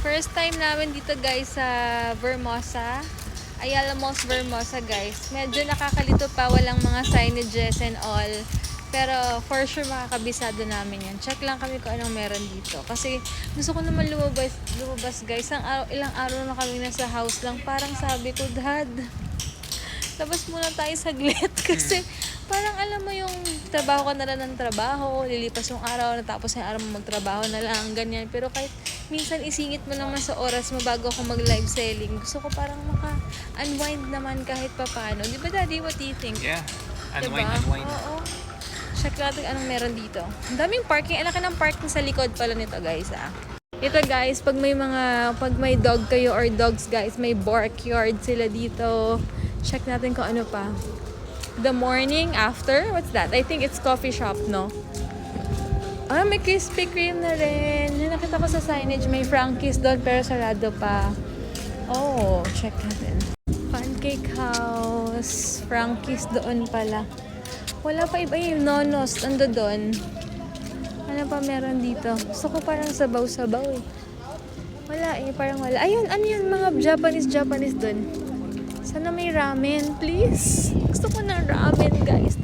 First time namin dito guys sa Vermosa. Ayala Malls Vermosa guys. Medyo nakakalito pa, walang mga signages and all. Pero for sure makakabisado namin yan. Check lang kami kung anong meron dito. Kasi gusto ko naman lumabas guys. Ilang araw na kami nasa house lang. Parang sabi ko, Dad, labas muna tayo saglit. Kasi parang alam mo yung trabaho ka na lang ng trabaho, lilipas yung araw, natapos yung araw mo magtrabaho na lang, ganyan. Pero kahit minsan isingit mo naman sa oras mo bago ako mag-live selling, gusto ko parang maka-unwind naman kahit papano. Di ba, Daddy? What do you think? Yeah. Diba? Unwind. Oo. Check natin anong meron dito. Ang daming parking. Alaki ng parking sa likod pala nito, guys, ah. Ito, guys, pag may dog kayo or dogs, guys, may barkyard sila dito. Check natin kung ano pa. The morning after? What's that? I think it's coffee shop, no? Ah, may Krispy Kreme na rin. Nakita ko sa signage, may Frankie's doon pero sarado pa. Oh, check natin. Pancake House. Frankie's doon pala. Wala pa iba yung Nonos. Ando doon. Ano pa meron dito? Gusto ko parang sabaw-sabaw eh. Wala eh, parang wala. Ayun, ano yun? Mga Japanese doon. Sana may ramen, please. Gusto ko ng ramen, guys.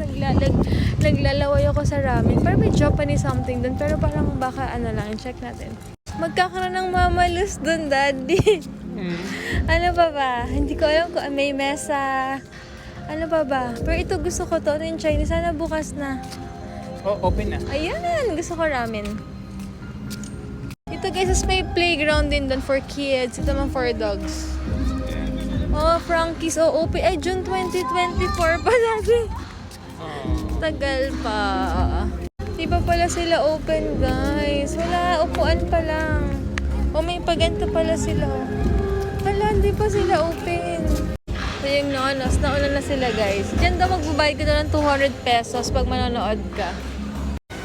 Naglalaway ako sa ramen. Parang may Japanese something dun. Pero parang baka ano lang, check natin. Magkakaroon ng mamalus dun, Daddy. Ano pa ba? Hindi ko alam kung may mesa. Ano pa ba? Pero ito gusto ko to. Ito yung Chinese. Sana bukas na. Oh, open na. Ayan, gusto ko ramen. Ito guys, is may playground din dun for kids. Ito man for dogs. Oh, Frankie's. Oh, open. Ay, June 2024 pa lagi. Tagal pa. Di ba pala sila open, guys? Wala, upuan pa lang. Oh, may paganto pala sila. Wala, hindi pa sila open. So, yung Nonos, nauna na sila, guys. Diyan daw magbabayad ka ng 200 pesos pag manonood ka.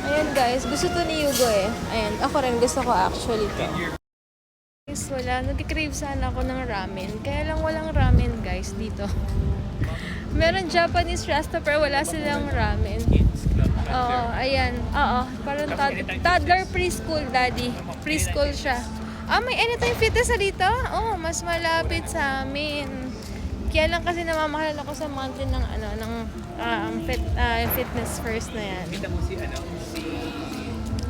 Ayan, guys. Gusto to ni Hugo eh. Ayan, ako rin gusto ko actually to. Guys, wala. Nag-crave sana ako ng ramen. Kaya lang walang ramen, guys, dito. Meron Japanese restaurant pero wala silang ramen. Oo, ayan. Oo, parang toddler preschool, Daddy. Preschool siya. Ah, may anytime fitness na dito? Oh, mas malapit sa amin. Kaya lang kasi namamahal ako sa mountain ng fitness first na yan. Kita mo si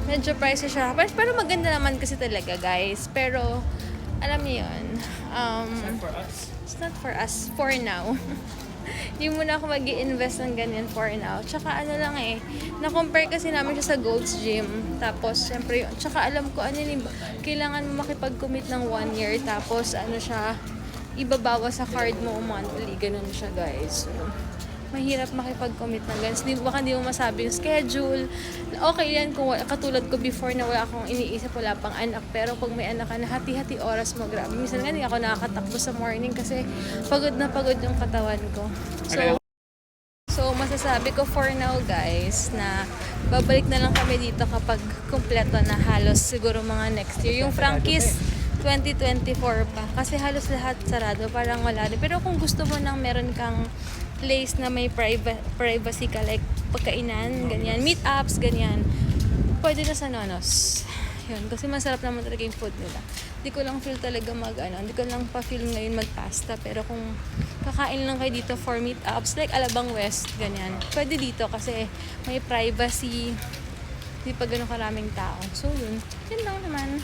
Medyo pricey siya. Pero maganda naman kasi talaga, guys. Pero, alam niyo yun. It's not for us. For now. Hindi muna ako mag-i-invest ng ganyan for now. Tsaka ano lang eh. Na-compare kasi namin siya sa Gold's Gym. Tapos, syempre, tsaka alam ko ano yun. Kailangan mo makipag-commit ng 1 year. Tapos, ano siya, ibabawa sa card mo monthly. Ganun siya, guys. So, mahirap makipag-commit ng ganun. Baka hindi mo masabi yung schedule. Okay yan kung katulad ko before na wala akong iniisip, wala pang anak. Pero pag may anak ka na, hati-hati oras mo. Grabe. Minsan nga hindi ako nakakatakbo sa morning kasi pagod na pagod yung katawan ko. So masasabi ko for now, guys, na babalik na lang kami dito kapag kumpleto na halos siguro mga next year. Yung Frankie's 2024 pa. Kasi halos lahat sarado. Parang wala rin. Pero kung gusto mo nang meron kang place na may privacy ka, like pagkainan, ganyan, meetups, ganyan, pwede na sa Nonos. Yun, kasi masarap naman talaga yung food nila. Hindi ko lang feel talaga hindi ko lang pa-feel ngayon mag-pasta. Pero kung kakain lang kayo dito for meetups, like Alabang West, ganyan, pwede dito kasi may privacy, hindi pa ganun karaming tao. So yun lang naman.